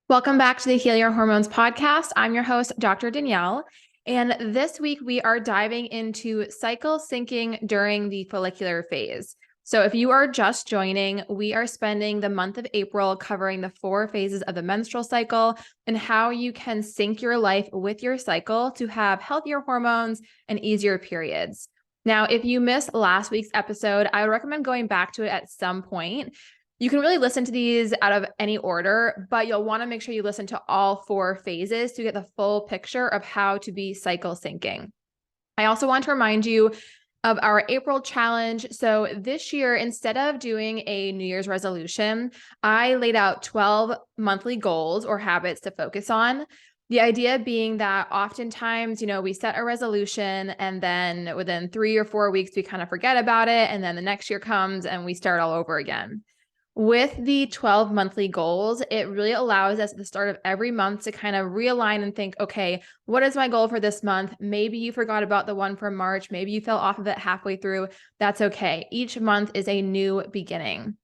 Welcome back to the Heal Your Hormones podcast. I'm your host, Dr. Danielle. And this week we are diving into cycle syncing during the follicular phase. So if you are just joining, we are spending the month of April covering the 4 phases of the menstrual cycle and how you can sync your life with your cycle to have healthier hormones and easier periods. Now, if you missed last week's episode, I would recommend going back to it at some point. You can really listen to these out of any order, but you'll want to make sure you listen to all 4 phases to get the full picture of how to be cycle syncing. I also want to remind you of our April challenge. So this year, instead of doing a New Year's resolution, I laid out 12 monthly goals or habits to focus on. The idea being that oftentimes, we set a resolution and then within 3 or 4 weeks, we kind of forget about it. And then the next year comes and we start all over again. With the 12 monthly goals, it really allows us at the start of every month to kind of realign and think, okay, what is my goal for this month? Maybe you forgot about the one from March. Maybe you fell off of it halfway through. That's okay. Each month is a new beginning.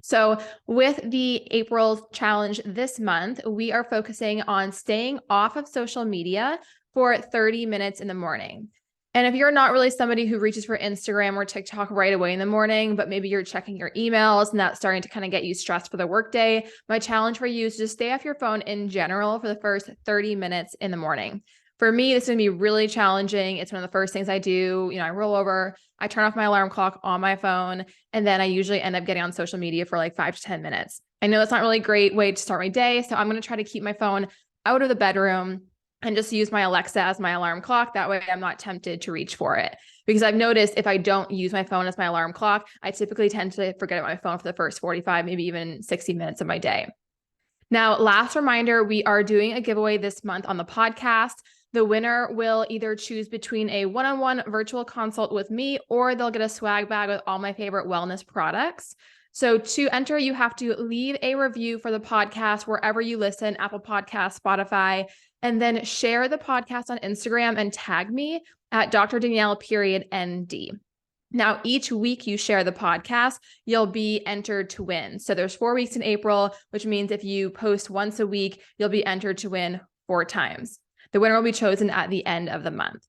So with the April challenge this month, we are focusing on staying off of social media for 30 minutes in the morning. And if you're not really somebody who reaches for Instagram or TikTok right away in the morning, but maybe you're checking your emails and that's starting to kind of get you stressed for the workday, my challenge for you is to just stay off your phone in general for the first 30 minutes in the morning. For me, this is going to be really challenging. It's one of the first things I do. I roll over, I turn off my alarm clock on my phone, and then I usually end up getting on social media for like 5 to 10 minutes. I know that's not really a great way to start my day, so I'm going to try to keep my phone out of the bedroom and just use my Alexa as my alarm clock. That way I'm not tempted to reach for it. Because I've noticed if I don't use my phone as my alarm clock, I typically tend to forget about my phone for the first 45, maybe even 60 minutes of my day. Now, last reminder, we are doing a giveaway this month on the podcast. The winner will either choose between a one-on-one virtual consult with me, or they'll get a swag bag with all my favorite wellness products. So to enter, you have to leave a review for the podcast wherever you listen, Apple Podcasts, Spotify, and then share the podcast on Instagram and tag me at Dr. Danielle ND. Now, each week you share the podcast, you'll be entered to win. So there's 4 weeks in April, which means if you post once a week, you'll be entered to win 4 times. The winner will be chosen at the end of the month.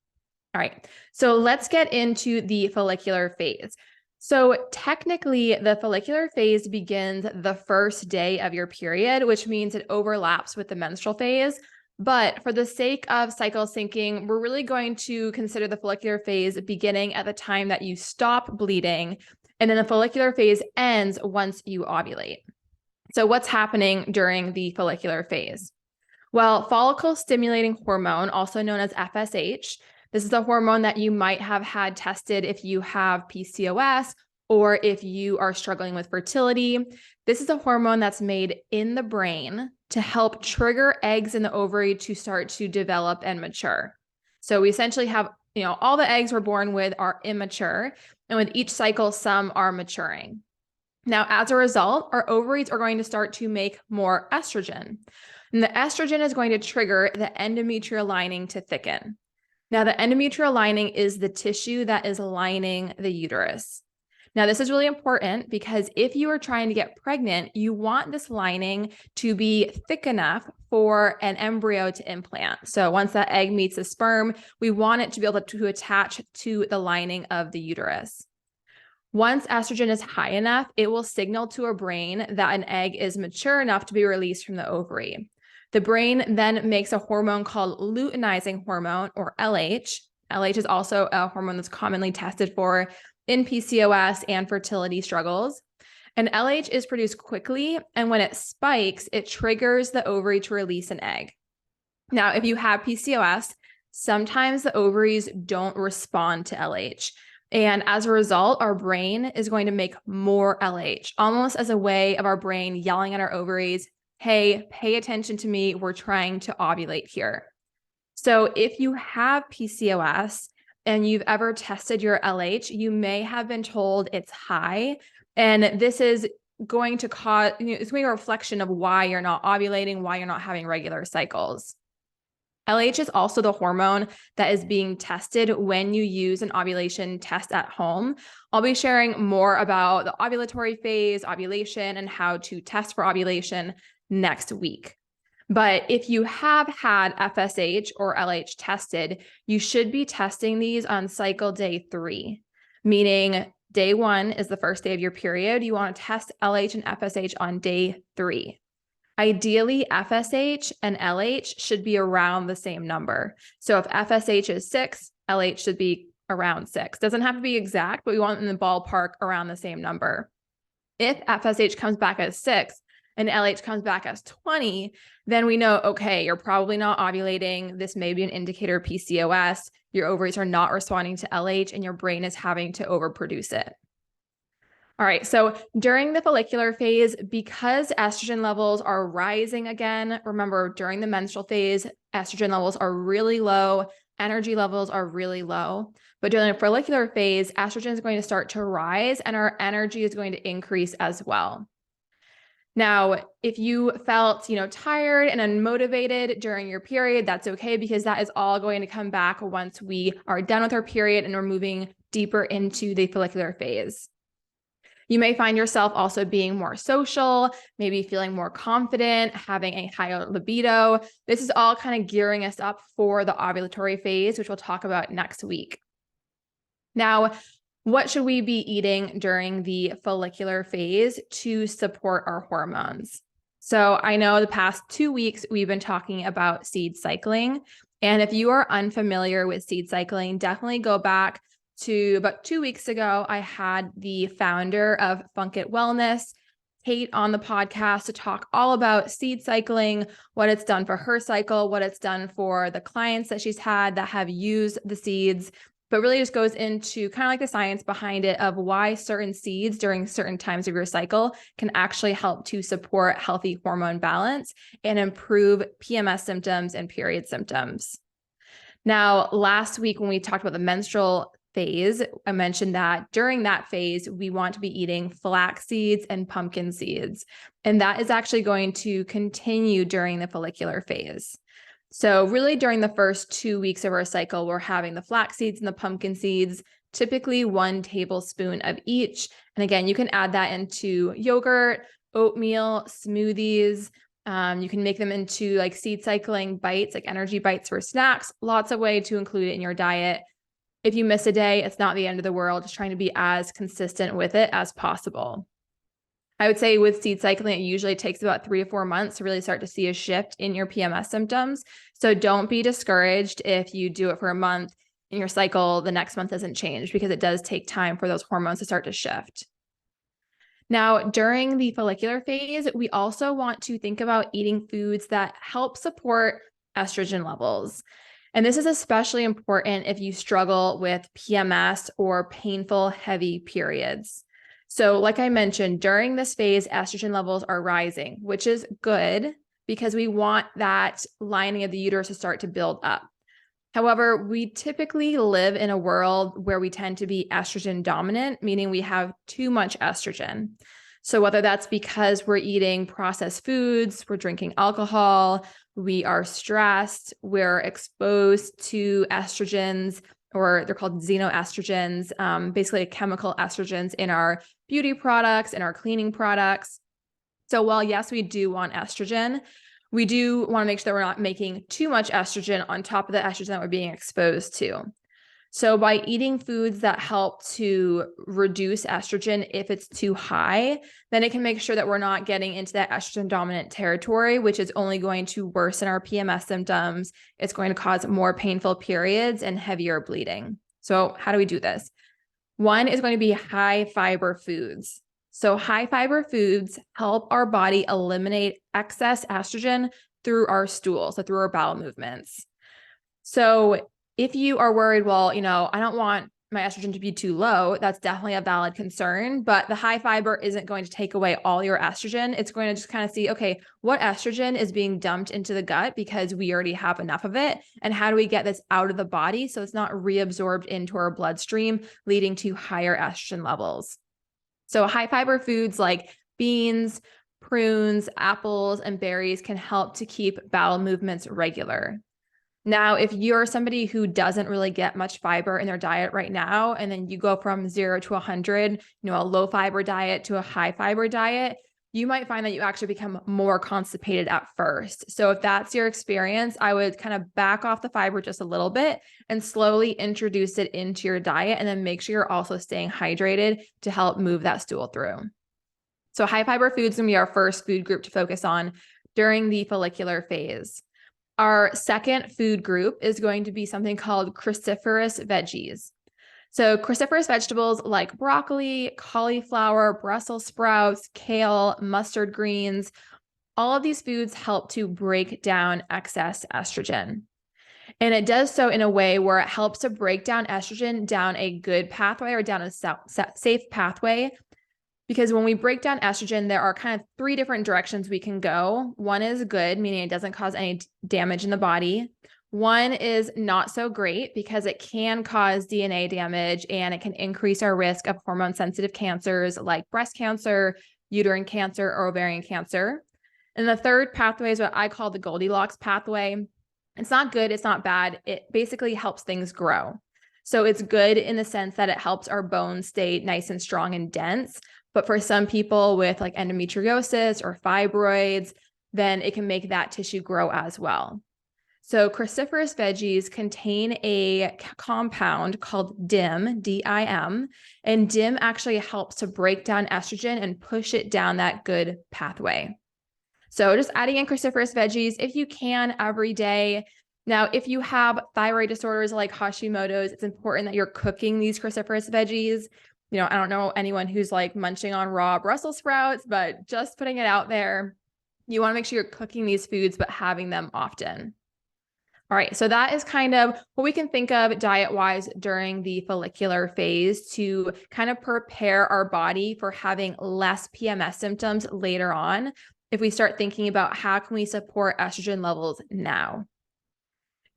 All right, so let's get into the follicular phase. So technically, the follicular phase begins the first day of your period, which means it overlaps with the menstrual phase. But for the sake of cycle syncing, we're really going to consider the follicular phase beginning at the time that you stop bleeding, and then the follicular phase ends once you ovulate. So what's happening during the follicular phase? Well, follicle stimulating hormone, also known as FSH, this is a hormone that you might have had tested if you have PCOS or if you are struggling with fertility. This is a hormone that's made in the brain to help trigger eggs in the ovary to start to develop and mature. So we essentially have, all the eggs we're born with are immature, and with each cycle, some are maturing. Now, as a result, our ovaries are going to start to make more estrogen. And the estrogen is going to trigger the endometrial lining to thicken. Now, the endometrial lining is the tissue that is lining the uterus. Now, this is really important because if you are trying to get pregnant, you want this lining to be thick enough for an embryo to implant. So once that egg meets the sperm, we want it to be able to attach to the lining of the uterus. Once estrogen is high enough, it will signal to our brain that an egg is mature enough to be released from the ovary. The brain then makes a hormone called luteinizing hormone, or LH. LH is also a hormone that's commonly tested for in PCOS and fertility struggles. And LH is produced quickly, and when it spikes, it triggers the ovary to release an egg. Now, if you have PCOS, sometimes the ovaries don't respond to LH. And as a result, our brain is going to make more LH, almost as a way of our brain yelling at our ovaries, hey, pay attention to me, we're trying to ovulate here. So if you have PCOS and you've ever tested your LH, you may have been told it's high. And this is going to cause, it's going to be a reflection of why you're not ovulating, why you're not having regular cycles. LH is also the hormone that is being tested when you use an ovulation test at home. I'll be sharing more about the ovulatory phase, ovulation, and how to test for ovulation next week. But if you have had FSH or LH tested, you should be testing these on cycle day 3, meaning day 1 is the first day of your period. You want to test LH and FSH on day 3. Ideally, FSH and LH should be around the same number. So if FSH is 6, LH should be around 6. Doesn't have to be exact, but we want in the ballpark around the same number. If FSH comes back as 6 and LH comes back as 20, then we know, okay, you're probably not ovulating. This may be an indicator of PCOS. Your ovaries are not responding to LH and your brain is having to overproduce it. All right, so during the follicular phase, because estrogen levels are rising again, remember during the menstrual phase, estrogen levels are really low, energy levels are really low. But during the follicular phase, estrogen is going to start to rise and our energy is going to increase as well. Now, if you felt, tired and unmotivated during your period, that's okay because that is all going to come back once we are done with our period and we're moving deeper into the follicular phase. You may find yourself also being more social, maybe feeling more confident, having a higher libido. This is all kind of gearing us up for the ovulatory phase, which we'll talk about next week. Now, what should we be eating during the follicular phase to support our hormones? So I know the past 2 weeks we've been talking about seed cycling. And if you are unfamiliar with seed cycling, definitely go back to about 2 weeks ago. I had the founder of Funk It Wellness, Kate, on the podcast to talk all about seed cycling, what it's done for her cycle, what it's done for the clients that she's had that have used the seeds, but really just goes into kind of like the science behind it of why certain seeds during certain times of your cycle can actually help to support healthy hormone balance and improve PMS symptoms and period symptoms. Now, last week when we talked about the menstrual phase, I mentioned that during that phase, we want to be eating flax seeds and pumpkin seeds. And that is actually going to continue during the follicular phase. So really during the first 2 weeks of our cycle, we're having the flax seeds and the pumpkin seeds, typically 1 tablespoon of each. And again, you can add that into yogurt, oatmeal, smoothies. You can make them into like seed cycling bites, like energy bites for snacks. Lots of ways to include it in your diet. If you miss a day, it's not the end of the world. Just trying to be as consistent with it as possible. I would say with seed cycling, it usually takes about 3 to 4 months to really start to see a shift in your PMS symptoms. So don't be discouraged if you do it for a month and your cycle the next month doesn't change, because it does take time for those hormones to start to shift. Now, during the follicular phase, we also want to think about eating foods that help support estrogen levels. And this is especially important if you struggle with PMS or painful, heavy periods. So like I mentioned, during this phase, estrogen levels are rising, which is good because we want that lining of the uterus to start to build up. However, we typically live in a world where we tend to be estrogen dominant, meaning we have too much estrogen. So whether that's because we're eating processed foods, we're drinking alcohol, we are stressed, we're exposed to estrogens, or they're called xenoestrogens, basically chemical estrogens in our beauty products and our cleaning products. So while yes, we do want estrogen, we do want to make sure that we're not making too much estrogen on top of the estrogen that we're being exposed to. So by eating foods that help to reduce estrogen if it's too high, then it can make sure that we're not getting into that estrogen dominant territory, which is only going to worsen our PMS symptoms. It's going to cause more painful periods and heavier bleeding. So how do we do this? One is going to be high fiber foods. So high fiber foods help our body eliminate excess estrogen through our stool, so through our bowel movements. So if you are worried, well, I don't want my estrogen to be too low, that's definitely a valid concern, but the high fiber isn't going to take away all your estrogen. It's going to just kind of see, okay, what estrogen is being dumped into the gut because we already have enough of it, and how do we get this out of the body so it's not reabsorbed into our bloodstream, leading to higher estrogen levels. So high fiber foods like beans, prunes, apples, and berries can help to keep bowel movements regular. Now, if you're somebody who doesn't really get much fiber in their diet right now, and then you go from 0 to 100, a low fiber diet to a high fiber diet, you might find that you actually become more constipated at first. So if that's your experience, I would kind of back off the fiber just a little bit and slowly introduce it into your diet, and then make sure you're also staying hydrated to help move that stool through. So high fiber foods can be our first food group to focus on during the follicular phase. Our second food group is going to be something called cruciferous veggies. So cruciferous vegetables like broccoli, cauliflower, Brussels sprouts, kale, mustard greens, all of these foods help to break down excess estrogen. And it does so in a way where it helps to break down estrogen down a good pathway or down a safe pathway. Because when we break down estrogen, there are kind of three different directions we can go. One is good, meaning it doesn't cause any damage in the body. One is not so great because it can cause DNA damage and it can increase our risk of hormone-sensitive cancers like breast cancer, uterine cancer, or ovarian cancer. And the third pathway is what I call the Goldilocks pathway. It's not good, it's not bad. It basically helps things grow. So it's good in the sense that it helps our bones stay nice and strong and dense. But for some people with like endometriosis or fibroids, then it can make that tissue grow as well. So cruciferous veggies contain a compound called DIM, D-I-M, and DIM actually helps to break down estrogen and push it down that good pathway. So just adding in cruciferous veggies if you can every day. Now, if you have thyroid disorders like Hashimoto's, it's important that you're cooking these cruciferous veggies. You know, I don't know anyone who's like munching on raw Brussels sprouts, but just putting it out there, you want to make sure you're cooking these foods, but having them often. All right, so that is kind of what we can think of diet-wise during the follicular phase to kind of prepare our body for having less PMS symptoms later on if we start thinking about how can we support estrogen levels now.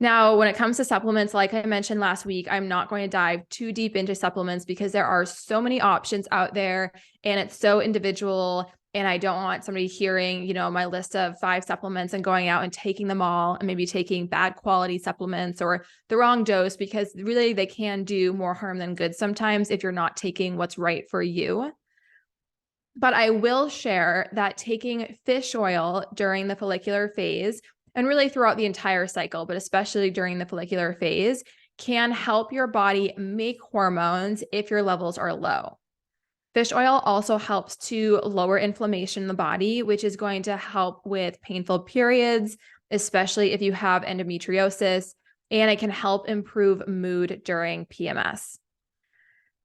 Now, when it comes to supplements, like I mentioned last week, I'm not going to dive too deep into supplements because there are so many options out there and it's so individual. And I don't want somebody hearing, my list of 5 supplements and going out and taking them all and maybe taking bad quality supplements or the wrong dose, because really they can do more harm than good sometimes if you're not taking what's right for you. But I will share that taking fish oil during the follicular phase and really throughout the entire cycle, but especially during the follicular phase, can help your body make hormones if your levels are low. Fish oil also helps to lower inflammation in the body, which is going to help with painful periods, especially if you have endometriosis, and it can help improve mood during PMS.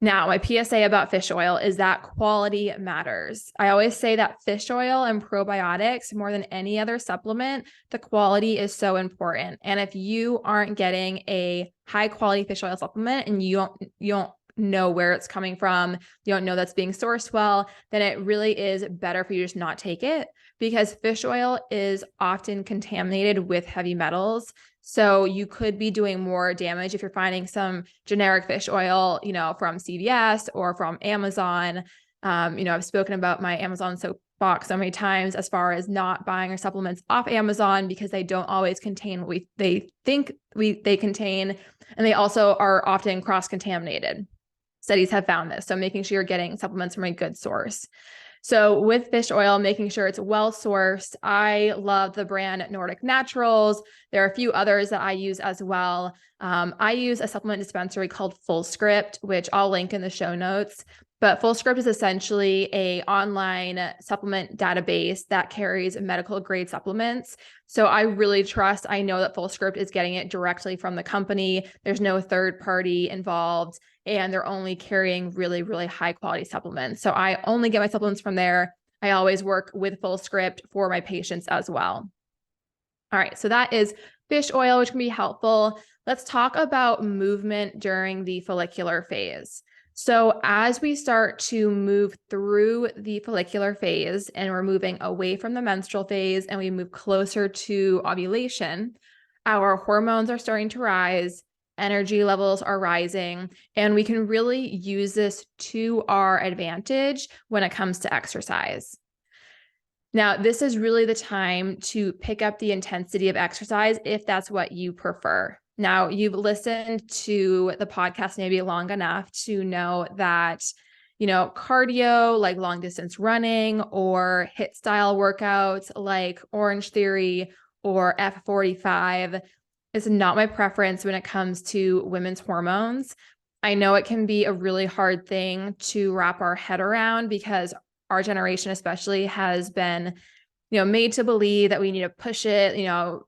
Now, my PSA about fish oil is that quality matters. I always say that fish oil and probiotics, more than any other supplement, the quality is so important. And if you aren't getting a high quality fish oil supplement and you don't know where it's coming from, you don't know that's being sourced well, then it really is better for you to just not take it, because fish oil is often contaminated with heavy metals. So you could be doing more damage if you're finding some generic fish oil, from CVS or from Amazon. I've spoken about my Amazon soapbox so many times as far as not buying our supplements off Amazon because they don't always contain what they think they contain. And they also are often cross-contaminated. Studies have found this. So making sure you're getting supplements from a good source. So with fish oil, making sure it's well sourced. I love the brand Nordic Naturals. There are a few others that I use as well. I use a supplement dispensary called FullScript, which I'll link in the show notes. But FullScript is essentially an online supplement database that carries medical grade supplements. So I really I know that FullScript is getting it directly from the company. There's no third party involved, and they're only carrying really, really high quality supplements. So I only get my supplements from there. I always work with FullScript for my patients as well. All right, so that is fish oil, which can be helpful. Let's talk about movement during the follicular phase. So as we start to move through the follicular phase and we're moving away from the menstrual phase and we move closer to ovulation, our hormones are starting to rise, energy levels are rising, and we can really use this to our advantage when it comes to exercise. Now, this is really the time to pick up the intensity of exercise if that's what you prefer. Now, you've listened to the podcast maybe long enough to know that, cardio, like long distance running, or HIIT style workouts like Orange Theory or F45. It's not my preference when it comes to women's hormones. I know it can be a really hard thing to wrap our head around because our generation especially has been made to believe that we need to push it,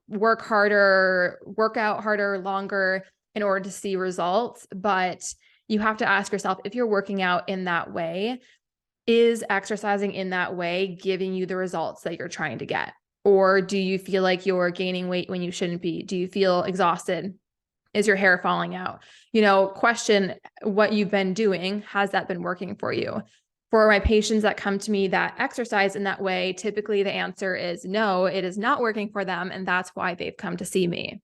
work harder, work out harder, longer in order to see results. But you have to ask yourself, if you're working out in that way, is exercising in that way giving you the results that you're trying to get? Or do you feel like you're gaining weight when you shouldn't be? Do you feel exhausted? Is your hair falling out? Question what you've been doing. Has that been working for you? For my patients that come to me that exercise in that way, typically the answer is no, it is not working for them. And that's why they've come to see me.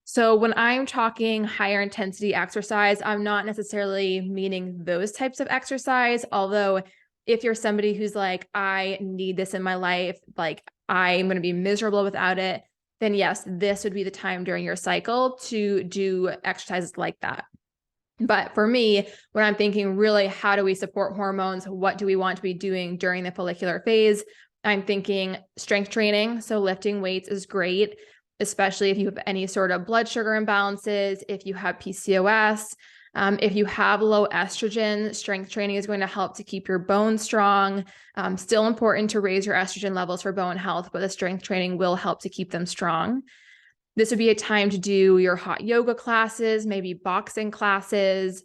So when I'm talking higher intensity exercise, I'm not necessarily meaning those types of exercise. Although if you're somebody who's like, I need this in my life, like I'm going to be miserable without it, then yes, this would be the time during your cycle to do exercises like that. But for me, when I'm thinking really, how do we support hormones? What do we want to be doing during the follicular phase? I'm thinking strength training. So lifting weights is great, especially if you have any sort of blood sugar imbalances, if you have PCOS, if you have low estrogen, strength training is going to help to keep your bones strong. Still important to raise your estrogen levels for bone health, but the strength training will help to keep them strong. This would be a time to do your hot yoga classes, maybe boxing classes.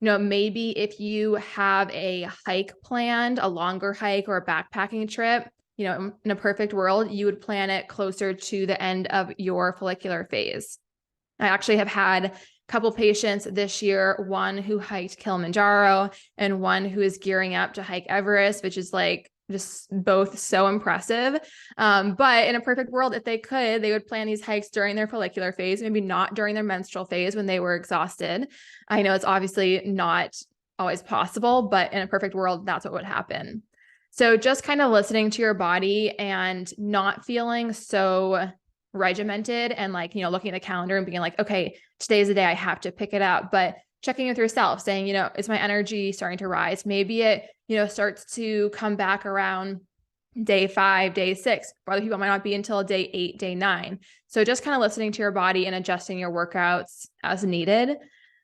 Maybe if you have a hike planned, a longer hike or a backpacking trip, in a perfect world, you would plan it closer to the end of your follicular phase. I actually have had a couple patients this year, one who hiked Kilimanjaro and one who is gearing up to hike Everest, which is like just both so impressive. But in a perfect world, if they could, they would plan these hikes during their follicular phase, maybe not during their menstrual phase when they were exhausted. I know it's obviously not always possible, but in a perfect world, that's what would happen. So just kind of listening to your body and not feeling so regimented and like, looking at the calendar and being like, okay, today's the day I have to pick it up, but checking with yourself saying, is my energy starting to rise? Maybe it, starts to come back around day 5, day 6. For other people, it might not be until day 8, day 9. So just kind of listening to your body and adjusting your workouts as needed.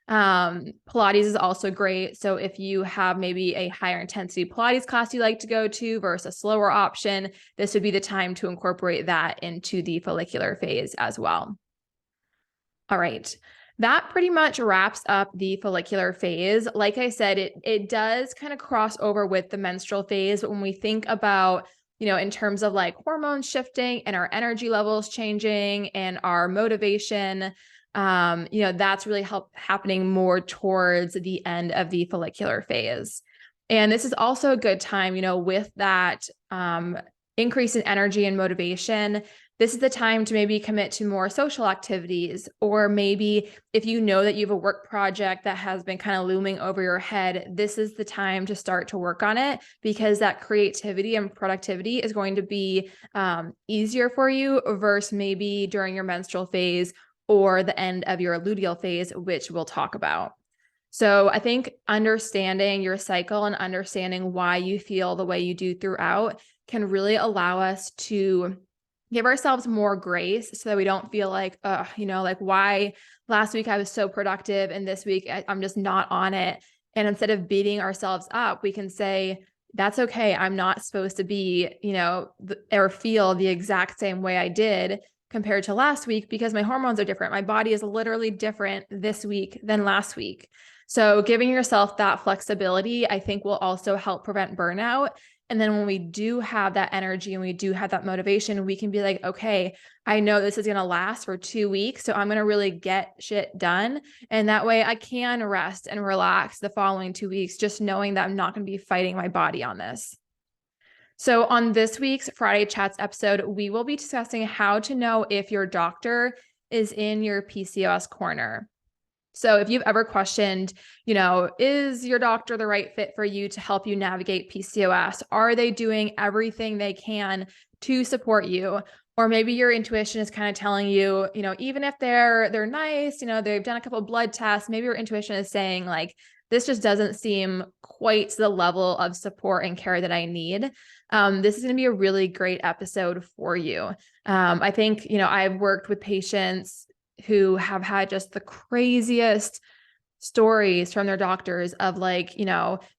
Pilates is also great. So if you have maybe a higher intensity Pilates class you like to go to versus a slower option, this would be the time to incorporate that into the follicular phase as well. All right. That pretty much wraps up the follicular phase. Like I said, it does kind of cross over with the menstrual phase, but when we think about, in terms of like hormones shifting and our energy levels changing and our motivation, that's really happening more towards the end of the follicular phase. And this is also a good time, with that increase in energy and motivation. This is the time to maybe commit to more social activities, or maybe if you know that you have a work project that has been kind of looming over your head, this is the time to start to work on it, because that creativity and productivity is going to be easier for you versus maybe during your menstrual phase or the end of your luteal phase, which we'll talk about. So I think understanding your cycle and understanding why you feel the way you do throughout can really allow us to give ourselves more grace so that we don't feel like, like why last week I was so productive and this week I'm just not on it. And instead of beating ourselves up, we can say, that's okay. I'm not supposed to be, or feel the exact same way I did compared to last week because my hormones are different. My body is literally different this week than last week. So giving yourself that flexibility, I think, will also help prevent burnout. And then when we do have that energy and we do have that motivation, we can be like, okay, I know this is going to last for 2 weeks, so I'm going to really get shit done. And that way I can rest and relax the following 2 weeks, just knowing that I'm not going to be fighting my body on this. So on this week's Friday Chats episode, we will be discussing how to know if your doctor is in your PCOS corner. So if you've ever questioned, is your doctor the right fit for you to help you navigate PCOS? Are they doing everything they can to support you? Or maybe your intuition is kind of telling you, even if they're nice, they've done a couple of blood tests, maybe your intuition is saying like, this just doesn't seem quite to the level of support and care that I need. This is going to be a really great episode for you. I think, I've worked with patients who have had just the craziest stories from their doctors of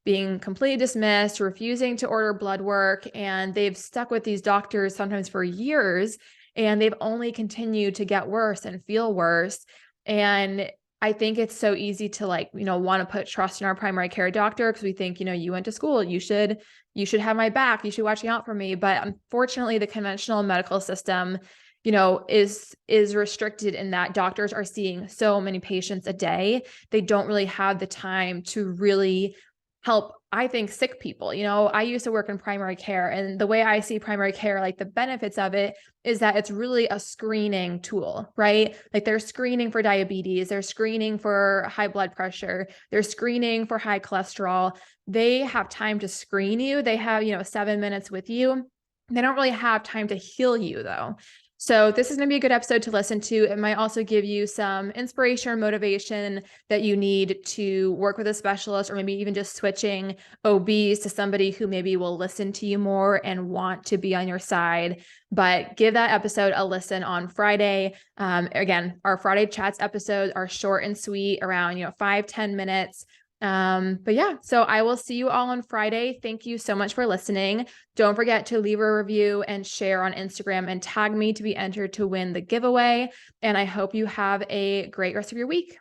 being completely dismissed, refusing to order blood work, and they've stuck with these doctors sometimes for years, and they've only continued to get worse and feel worse. And I think it's so easy to want to put trust in our primary care doctor because we think, you went to school, you should have my back, you should watch out for me. But unfortunately, the conventional medical system is restricted in that doctors are seeing so many patients a day. They don't really have the time to really help, I think, sick people. I used to work in primary care, and the way I see primary care, the benefits of it is that it's really a screening tool, right? They're screening for diabetes, they're screening for high blood pressure, they're screening for high cholesterol. They have time to screen you. They have, 7 minutes with you. They don't really have time to heal you though. So this is going to be a good episode to listen to. It might also give you some inspiration or motivation that you need to work with a specialist, or maybe even just switching OBs to somebody who maybe will listen to you more and want to be on your side. But give that episode a listen on Friday. Again, our Friday chats episodes are short and sweet, around 5-10 minutes. But yeah, so I will see you all on Friday. Thank you so much for listening. Don't forget to leave a review and share on Instagram and tag me to be entered to win the giveaway. And I hope you have a great rest of your week.